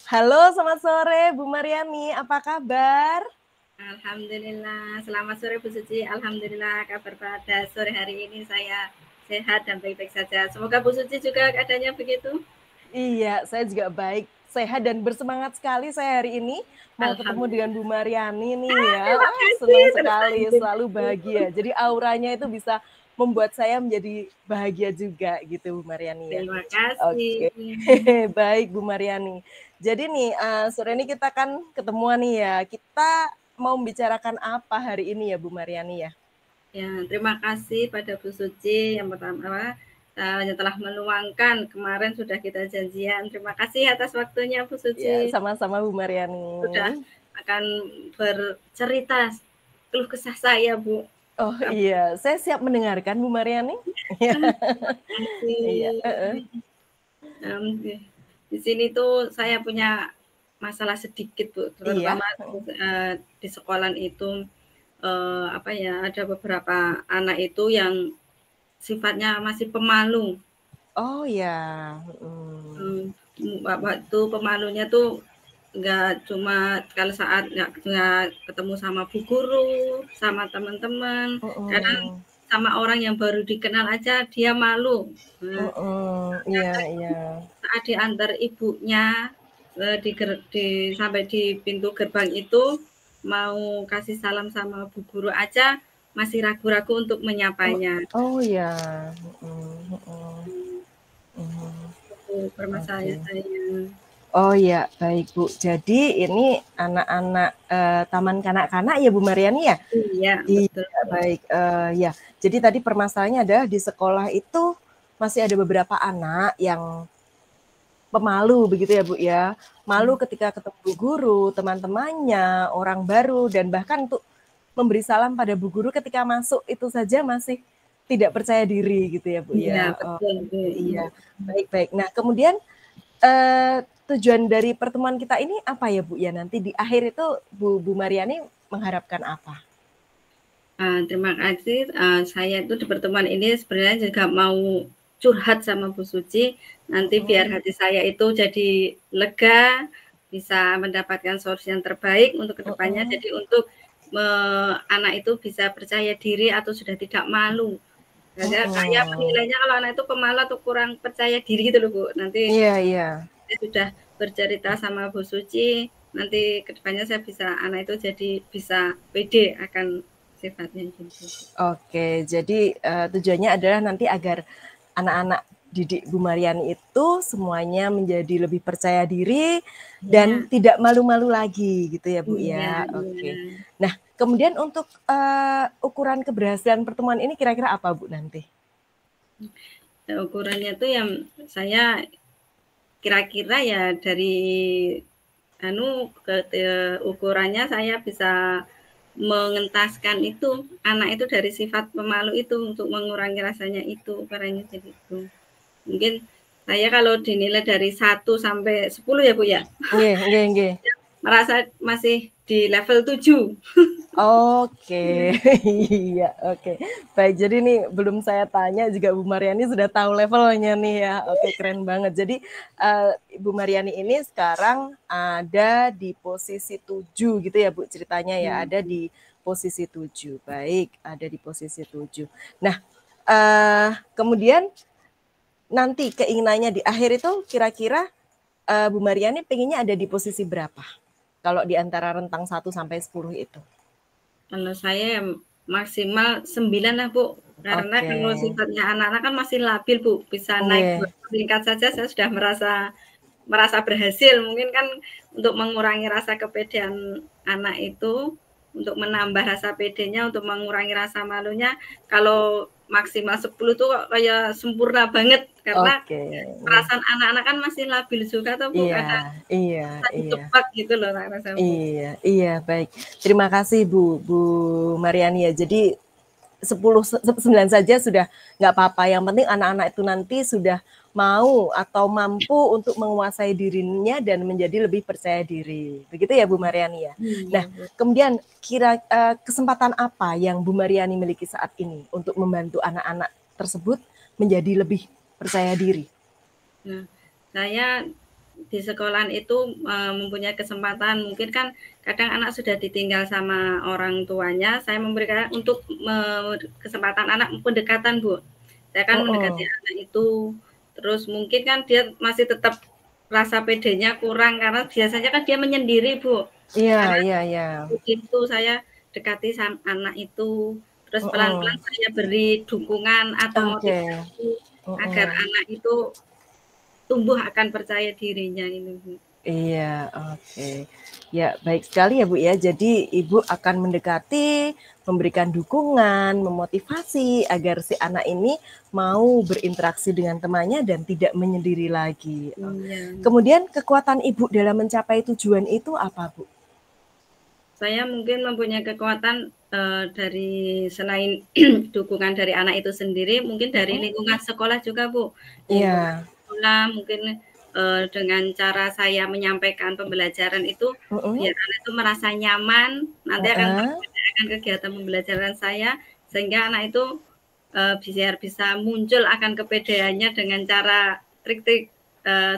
Halo, selamat sore Bu Mariani. Apa kabar? Alhamdulillah, selamat sore Bu Suci. Alhamdulillah kabar pada sore hari ini saya sehat dan baik-baik saja. Semoga Bu Suci juga keadaannya begitu. Iya, saya juga baik, sehat dan bersemangat sekali saya hari ini mau ketemu dengan Bu Alhamdulillah. Mariani nih ya. Terima Wah, kasih, senang terus sekali, lanjut. selalu bahagia. Jadi auranya itu bisa membuat saya menjadi bahagia juga gitu Bu Mariani ya. Terima kasih. Oke, baik Bu Mariani. Jadi nih sore ini kita kan ketemuan nih ya. Kita mau membicarakan apa hari ini ya Bu Mariani ya? Ya, terima kasih pada Bu Suci yang pertama yang telah meluangkan kemarin sudah kita janjian. Terima kasih atas waktunya Bu Ya, Suci. sama-sama Bu Mariani. Sudah akan bercerita keluh kesah saya Bu. Oh iya, saya siap mendengarkan Bu Mariani. Iya, heeh. Kasih. Di sini tuh saya punya masalah sedikit Bu, Iya, terutama di sekolah itu apa ya, ada beberapa anak itu yang sifatnya masih pemalu. oh ya, mhm. Waktu pemalunya tuh nggak cuma kalau saat nggak ketemu sama bu guru, sama teman-teman, kadang Mhm, sama orang yang baru dikenal aja dia malu. Nah, mhm, iya iya. saat diantar ibunya sampai di pintu gerbang itu mau kasih salam sama bu guru aja masih ragu-ragu untuk menyapanya. Oh ya, mhm mhm mhm, Itu oke. permasalahan saya. Oh ya, baik Bu. Jadi ini anak-anak, taman kanak-kanak ya Bu Mariani ya? Iya, betul. Iya, baik, ya. Jadi tadi permasalahannya adalah di sekolah itu masih ada beberapa anak yang pemalu begitu ya Bu ya. Malu ketika ketemu guru, teman-temannya, orang baru, dan bahkan untuk memberi salam pada Bu Guru ketika masuk itu saja masih tidak percaya diri gitu ya Bu Iya, ya. Oh, betul, Bu. iya, baik-baik. Nah kemudian tujuan dari pertemuan kita ini apa ya Bu ya? Nanti di akhir itu Bu Mariani mengharapkan apa? Terima kasih, saya itu di pertemuan ini sebenarnya juga mau curhat sama Bu Suci, nanti biar Mhm, hati saya itu jadi lega, bisa mendapatkan solusi yang terbaik untuk kedepannya. mhm, Jadi untuk anak itu bisa percaya diri atau sudah tidak malu. Saya mhm. menilainya kalau anak itu pemalu atau kurang percaya diri gitu loh, Bu. Nanti Iya iya. saya sudah bercerita sama Bu Suci, nanti kedepannya saya bisa anak itu jadi bisa pede akan sifatnya gitu. Oke, jadi tujuannya adalah nanti agar anak-anak didik Bu Mariani itu semuanya menjadi lebih percaya diri dan Iya, tidak malu-malu lagi gitu ya Bu iya, ya. iya. Oke. Nah, kemudian untuk ukuran keberhasilan pertemuan ini kira-kira apa Bu nanti? Ukurannya tuh yang saya kira-kira ya dari ukurannya saya bisa mengentaskan itu anak itu dari sifat pemalu itu untuk mengurangi rasanya itu ukurannya jadi itu. Mungkin saya kalau dinilai dari 1 sampai 10 ya Bu ya, Nggih nggih nggih. merasa masih di level 7. Oke, iya, oke. Baik, jadi nih belum saya tanya juga Bu Mariani sudah tahu levelnya nih ya. Oke, keren banget. Jadi Bu Mariani ini sekarang ada di posisi 7 gitu ya Bu ceritanya ya. Ada di posisi 7. Baik, ada di posisi 7. Nah, kemudian nanti keinginannya di akhir itu kira-kira Bu Mariani pengennya ada di posisi berapa? Kalau di antara rentang 1 sampai 10 itu. Kalau saya maksimal 9 lah Bu, karena Oke. kalau sifatnya anak-anak kan masih labil Bu, bisa naik Nggih. 2 tingkat saja saya sudah merasa berhasil. Mungkin kan untuk mengurangi rasa kepedean anak itu, untuk menambah rasa pedenya, untuk mengurangi rasa malunya, kalau maksimal 10 tuh kayak sempurna banget, karena Oke, nggih. perasaan anak-anak kan masih labil juga tuh Bu, Iya kadang iya susah iya. ditebak gitu loh rasa Bu. Iya iya, baik. Terima kasih Bu Mariani ya. Jadi 9 saja sudah nggak apa-apa, yang penting anak-anak itu nanti sudah mau atau mampu untuk menguasai dirinya dan menjadi lebih percaya diri. Begitu ya Bu Mariani ya? Nah, Iya Bu. kemudian kesempatan apa yang Bu Mariani miliki saat ini untuk membantu anak-anak tersebut menjadi lebih percaya diri? Nah, saya di sekolahan itu mempunyai kesempatan, mungkin kan kadang anak sudah ditinggal sama orang tuanya, saya memberikan untuk kesempatan anak pendekatan, Bu. Saya kan mendekati anak itu, terus mungkin kan dia masih tetap rasa pedenya kurang karena biasanya kan dia menyendiri, Bu. Iya, Karena iya, iya. itu saya dekati sama anak itu, terus pelan-pelan saya beri dukungan atau Oke. motivasi agar anak itu tumbuh akan percaya dirinya ini, Bu. Iya, oke. Ya, baik sekali ya Bu ya. Jadi Ibu akan mendekati, memberikan dukungan, memotivasi agar si anak ini mau berinteraksi dengan temannya dan tidak menyendiri lagi. Iya. Kemudian kekuatan Ibu dalam mencapai tujuan itu apa, Bu? Saya mungkin mempunyai kekuatan dari selain dukungan dari anak itu sendiri, mungkin dari lingkungan sekolah juga, Bu. Lingkungan sekolah mungkin dengan cara saya menyampaikan pembelajaran itu, biar anak itu merasa nyaman, nanti akan memperdayakan kegiatan pembelajaran saya, sehingga anak itu biar bisa muncul akan kepedeannya dengan cara trik-trik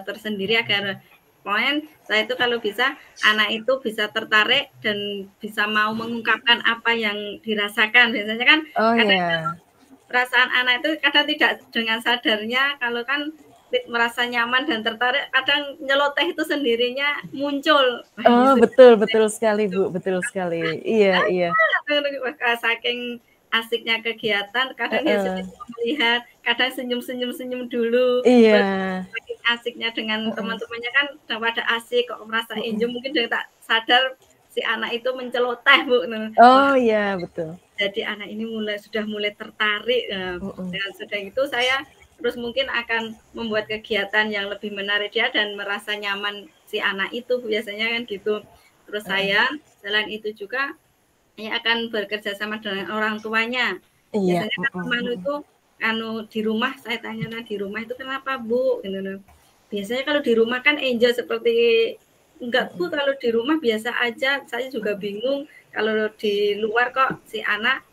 tersendiri agar poin saya itu kalau bisa anak itu bisa tertarik dan bisa mau mengungkapkan apa yang dirasakan. Biasanya kan kadang perasaan anak itu kadang tidak dengan sadarnya kalau kan merasa nyaman dan tertarik, kadang nyeloteh itu sendirinya muncul. Oh, betul sekali, Bu, betul sekali. Iya, iya. Saking asiknya kegiatan, kadang dia sendiri melihat, kadang senyum dulu. Iya. Saking asiknya dengan teman-temannya kan pada asik kok merasa enjoy, mungkin dia tak sadar si anak itu menceloteh, Bu. Oh iya, betul. Jadi anak ini sudah mulai tertarik. Dengan sedang itu saya terus mungkin akan membuat kegiatan yang lebih menarik dia dan merasa nyaman si anak itu, biasanya kan gitu. Terus saya selain itu juga akan bekerja sama dengan orang tuanya. Biasanya kan teman itu di rumah saya tanya, di rumah itu kenapa, Bu? Biasanya kalau di rumah kan enjoy seperti enggak, Bu, kalau di rumah biasa aja. Saya juga bingung kalau di luar kok si anak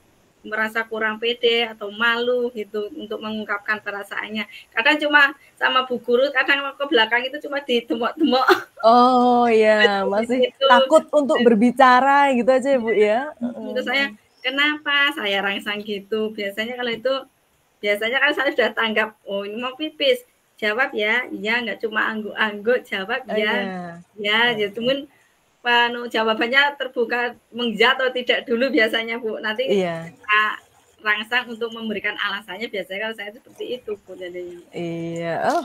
merasa kurang pede atau malu gitu untuk mengungkapkan perasaannya. Kadang cuma sama Bu Guru, kadang ke belakang itu cuma ditemok-temok. Oh ya, masih gitu. Takut untuk berbicara gitu aja ya, Bu ya? Terus saya, kenapa saya rangsang gitu? Biasanya kalau itu, biasanya kan saya sudah tanggap, oh ini mau pipis. Jawab ya, iya, nggak cuma angguk-angguk, jawab ya. Ya, cuman jawabannya terbuka mengjat atau tidak dulu biasanya, Bu. Nanti rangsang untuk memberikan alasannya, biasanya kalau saya seperti itu, Bu. Jadinya. Iya, oh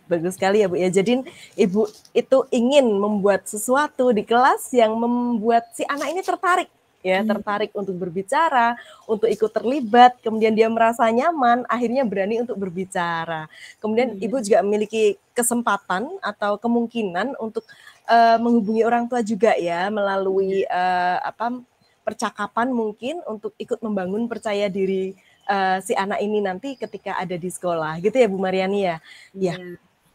bagus sekali ya, Bu ya. Jadi Ibu itu ingin membuat sesuatu di kelas yang membuat si anak ini tertarik ya, tertarik untuk berbicara, untuk ikut terlibat, kemudian dia merasa nyaman, akhirnya berani untuk berbicara. Kemudian Ibu juga memiliki kesempatan atau kemungkinan untuk menghubungi orang tua juga ya, melalui percakapan mungkin untuk ikut membangun percaya diri si anak ini nanti ketika ada di sekolah, gitu ya Bu Mariani ya? Ya,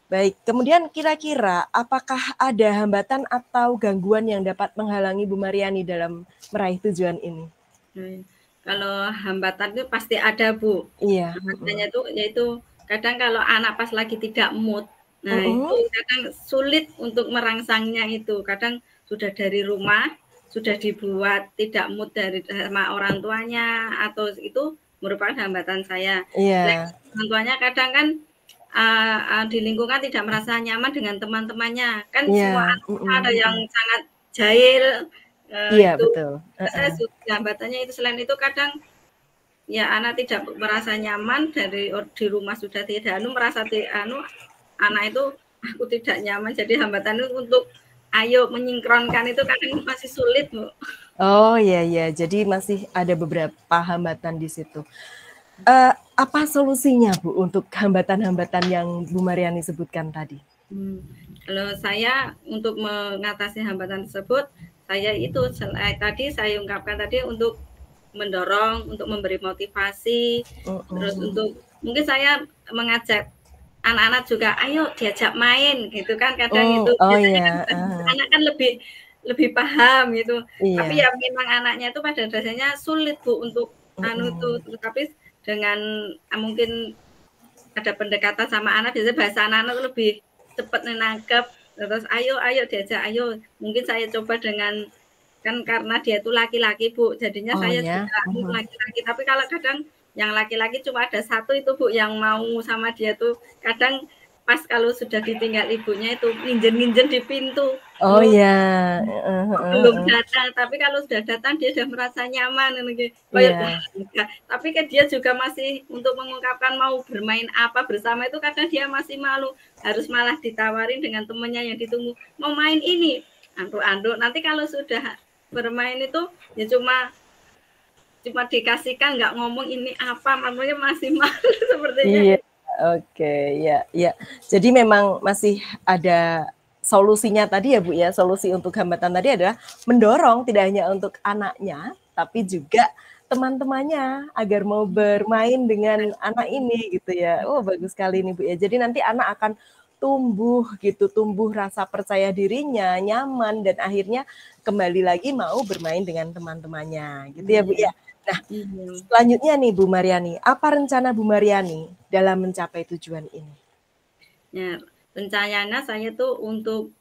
baik. Kemudian kira-kira apakah ada hambatan atau gangguan yang dapat menghalangi Bu Mariani dalam meraih tujuan ini? Kalau hambatan itu pasti ada, Bu. Iya. Hambatannya itu yaitu kadang kalau anak pas lagi tidak mood, nah itu kadang sulit untuk merangsangnya itu. Kadang sudah dari rumah, sudah dibuat tidak mood dari sama orang tuanya, atau itu merupakan hambatan saya. Orang tuanya kadang kan di lingkungan tidak merasa nyaman dengan teman-temannya. Kan semua anak ada yang sangat jahil. Iya, betul. Saya hambatannya itu, selain itu kadang ya anak tidak merasa nyaman di rumah, sudah tidak merasa anak itu aku tidak nyaman, jadi hambatan itu untuk ayo menyingkronkan itu kadang masih sulit, Bu. Oh iya, jadi masih ada beberapa hambatan di situ. Apa solusinya, Bu, untuk hambatan-hambatan yang Bu Mariani sebutkan tadi? Kalau saya untuk mengatasi hambatan tersebut, saya itu tadi saya ungkapkan tadi untuk mendorong, untuk memberi motivasi, terus untuk mungkin saya mengajak anak-anak juga, ayo diajak main gitu kan, kadang itu biasanya kan anak kan lebih paham gitu. Tapi ya memang anaknya itu pada dasarnya sulit, Bu, untuk itu. Tapi dengan mungkin ada pendekatan sama anak, biasanya bahasa anak-anak lebih cepat menangkap, Terus ayo diajak, ayo. Mungkin saya coba dengan kan karena dia itu laki-laki Bu, jadinya Oh saya ya. juga laki-laki. Tapi kalau kadang yang laki-laki cuma ada satu itu Bu yang mau sama dia tuh kadang pas kalau sudah ditinggal ibunya itu nginjen-nginjen di pintu. Oh Oh, ya. belum datang, tapi kalau sudah datang dia sudah merasa nyaman kayak Iya. tapi kan dia juga masih untuk mengungkapkan mau bermain apa bersama itu kadang dia masih malu, harus malah ditawarin dengan temannya yang ditunggu, mau main ini, anduk-anduk. Nanti kalau sudah bermain itu ya cuma dikasihkan, nggak ngomong ini apa, namanya masih malu sepertinya. Iya. Oke, ya, ya. Jadi memang masih ada solusinya tadi ya Bu ya. Solusi untuk hambatan tadi adalah mendorong tidak hanya untuk anaknya, tapi juga teman-temannya agar mau bermain dengan anak ini gitu ya. Oh, bagus sekali nih Bu ya. Jadi nanti anak akan tumbuh gitu, tumbuh rasa percaya dirinya, nyaman, dan akhirnya kembali lagi mau bermain dengan teman-temannya gitu ya Bu ya. Nah, selanjutnya nih Bu Mariani, apa rencana Bu Mariani dalam mencapai tujuan ini? Ya, rencananya saya tuh untuk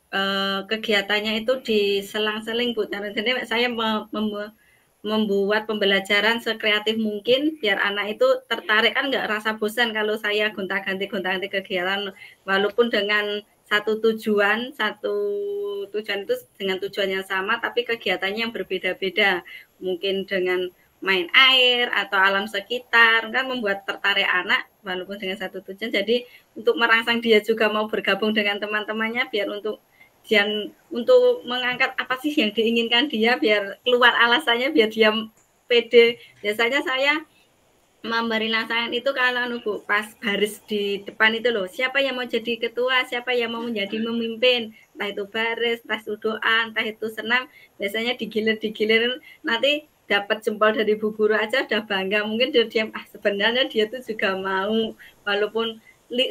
kegiatannya itu diselang-seling Bu. Jadi saya membuat pembelajaran sekreatif mungkin biar anak itu tertarik, kan nggak rasa bosan kalau saya gonta-ganti kegiatan walaupun dengan satu tujuan itu dengan tujuan yang sama tapi kegiatannya yang berbeda-beda, mungkin dengan main air atau alam sekitar kan membuat tertarik anak walaupun dengan satu tujuan. Jadi untuk merangsang dia juga mau bergabung dengan teman-temannya biar untuk mengangkat apa sih yang diinginkan dia, biar keluar alasannya, biar dia pede. Biasanya saya memberi rangsangan itu kalau Bu pas baris di depan itu loh, siapa yang mau jadi ketua, siapa yang mau menjadi memimpin, entah itu baris, entah itu doa, entah itu senam, biasanya digilir nanti dapat jempol dari Bu Guru aja udah bangga. Mungkin dia diam, sebenarnya dia tuh juga mau, walaupun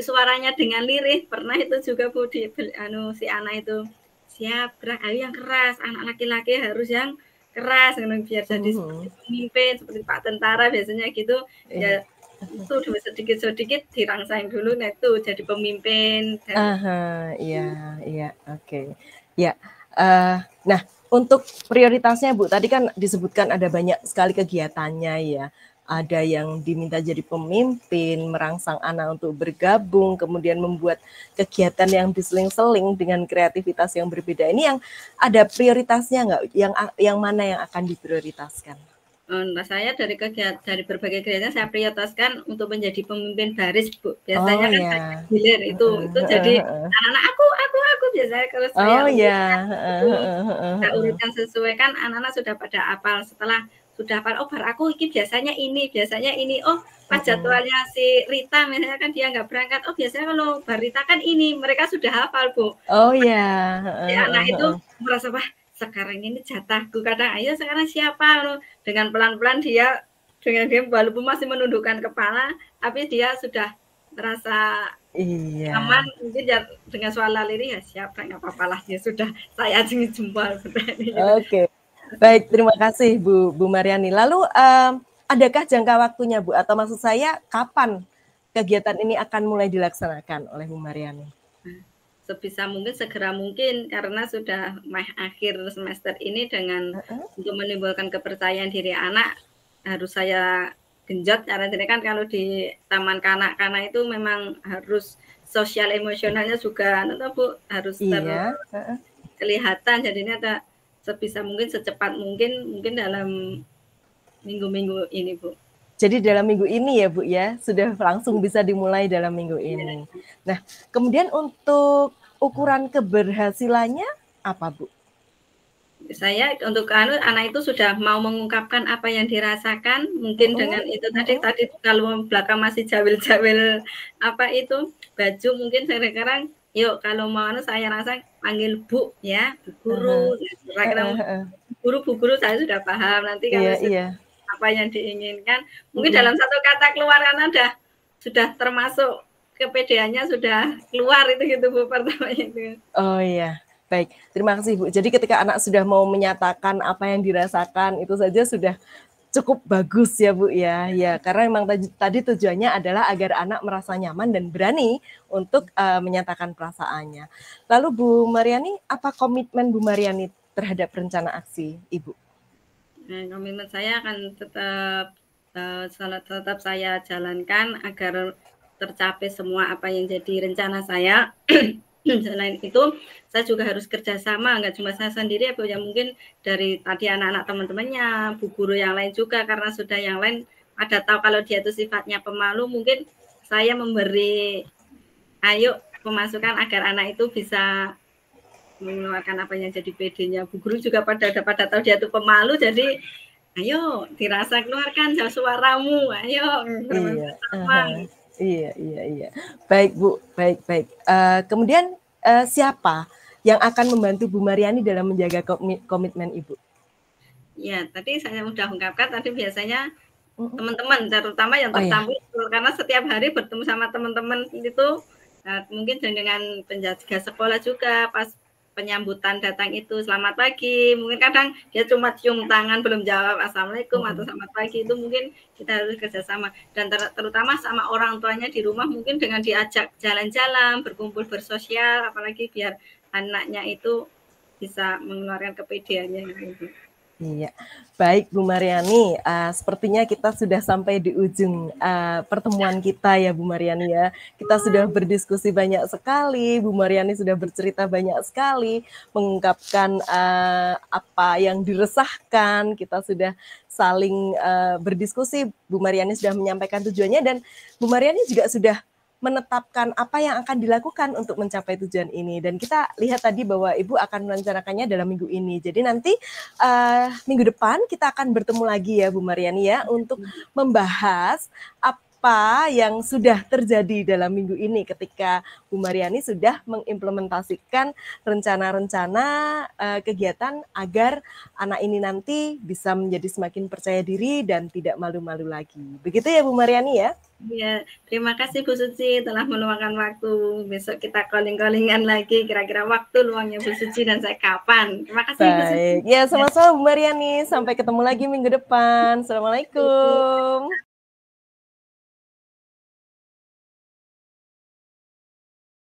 suaranya dengan lirih. Pernah itu juga Bu si anak itu, siap gerak, ayo yang keras, anak laki-laki harus yang keras biar jadi pemimpin seperti Pak Tentara biasanya gitu. Ya itu sedikit dirangsang dulu, nah itu jadi pemimpin. Iya, oke. Ya, nah untuk prioritasnya Bu, tadi kan disebutkan ada banyak sekali kegiatannya ya. Ada yang diminta jadi pemimpin, merangsang anak untuk bergabung, kemudian membuat kegiatan yang diseling-seling dengan kreativitas yang berbeda. Ini yang ada prioritasnya nggak? Yang mana yang akan diprioritaskan? Nah, saya dari berbagai kegiatan saya prioritaskan untuk menjadi pemimpin baris Bu. Biasanya kan gilir itu jadi anak-anak aku biasanya kalau saya saya urutkan sesuai kan anak-anak sudah pada apal. Setelah sudah hafal, oh bar aku ini biasanya ini, oh pas jadwalnya si Rita misalnya kan dia nggak berangkat, oh biasanya kalau bar Rita kan ini, mereka sudah hafal Bu. Oh ya. Si anak itu merasa wah sekarang ini jatahku, kadang ayo sekarang siapa, dengan pelan-pelan dia walaupun masih menundukkan kepala tapi dia sudah merasa aman, mungkin dengan suara lirih ya siapa, nggak apa-apa lah ya sudah saya acungi jempol. Oke. Baik, terima kasih Bu Mariani. Lalu adakah jangka waktunya Bu, atau maksud saya kapan kegiatan ini akan mulai dilaksanakan oleh Bu Mariani? Sebisa mungkin segera mungkin karena sudah akhir semester ini, dengan untuk menimbulkan kepercayaan diri anak harus saya genjot. Karena kan kalau di taman kanak-kanak itu memang harus sosial emosionalnya juga Bu harus kelihatan. Jadinya sebisa mungkin secepat mungkin dalam minggu-minggu ini Bu. Jadi dalam minggu ini ya Bu ya, sudah langsung bisa dimulai dalam minggu ini. Nah, kemudian untuk ukuran keberhasilannya apa Bu? Saya untuk anak itu sudah mau mengungkapkan apa yang dirasakan, mungkin dengan itu tadi kalau belakang masih jawil-jawil apa itu baju, mungkin sekarang yuk kalau mau saya rasa panggil Bu ya, Bu Guru. Bu Guru saya sudah paham, nanti kalau apa yang diinginkan mungkin dalam satu kata keluar karena sudah termasuk kepedeannya sudah keluar itu gitu Bu pertamanya itu. Oh iya, baik, terima kasih Bu. Jadi ketika anak sudah mau menyatakan apa yang dirasakan itu saja sudah cukup bagus ya Bu ya. Ya, karena memang tadi tujuannya adalah agar anak merasa nyaman dan berani untuk menyatakan perasaannya. Lalu Bu Mariani, apa komitmen Bu Mariani terhadap rencana aksi Ibu? Nah, komitmen saya akan tetap saya jalankan agar tercapai semua apa yang jadi rencana saya. Selain itu, saya juga harus kerjasama, nggak cuma saya sendiri ya Bu, ya mungkin dari tadi anak-anak teman-temannya, bu guru yang lain juga, karena sudah yang lain ada tahu kalau dia itu sifatnya pemalu, mungkin saya memberi ayo pemasukan agar anak itu bisa mengeluarkan apa yang jadi PD-nya. Bu guru juga pada tahu dia itu pemalu, jadi ayo dirasa keluarkan suaramu, ayo bersama. Iya. Baik Bu, baik. Kemudian siapa yang akan membantu Bu Mariani dalam menjaga komitmen Ibu? Ya, tadi saya sudah ungkapkan, tadi biasanya teman-teman, terutama yang tertampil, karena setiap hari bertemu sama teman-teman itu, mungkin dengan penjaga sekolah juga, pas penyambutan datang itu, selamat pagi, mungkin kadang dia cuma cium tangan, belum jawab assalamualaikum atau selamat pagi, itu mungkin kita harus kerjasama, dan terutama sama orang tuanya di rumah, mungkin dengan diajak jalan-jalan, berkumpul, bersosial, apalagi biar anaknya itu bisa mengeluarkan kepedeannya gitu. Iya, baik Bu Mariani, sepertinya kita sudah sampai di ujung pertemuan kita ya Bu Mariani ya. Kita sudah berdiskusi banyak sekali, Bu Mariani sudah bercerita banyak sekali, mengungkapkan apa yang diresahkan, kita sudah saling berdiskusi, Bu Mariani sudah menyampaikan tujuannya, dan Bu Mariani juga sudah menetapkan apa yang akan dilakukan untuk mencapai tujuan ini. Dan kita lihat tadi bahwa Ibu akan merencanakannya dalam minggu ini. Jadi nanti minggu depan kita akan bertemu lagi ya Bu Mariani ya, untuk membahas apa yang sudah terjadi dalam minggu ini ketika Bu Mariani sudah mengimplementasikan rencana-rencana kegiatan agar anak ini nanti bisa menjadi semakin percaya diri dan tidak malu-malu lagi. Begitu ya Bu Mariani ya? Ya, terima kasih Bu Suci telah meluangkan waktu. Besok kita calling-callingan lagi, kira-kira waktu luangnya Bu Suci dan saya kapan. Terima kasih Bu Suci. Ya, sama-sama Bu Mariani. Sampai ketemu lagi minggu depan. Assalamualaikum.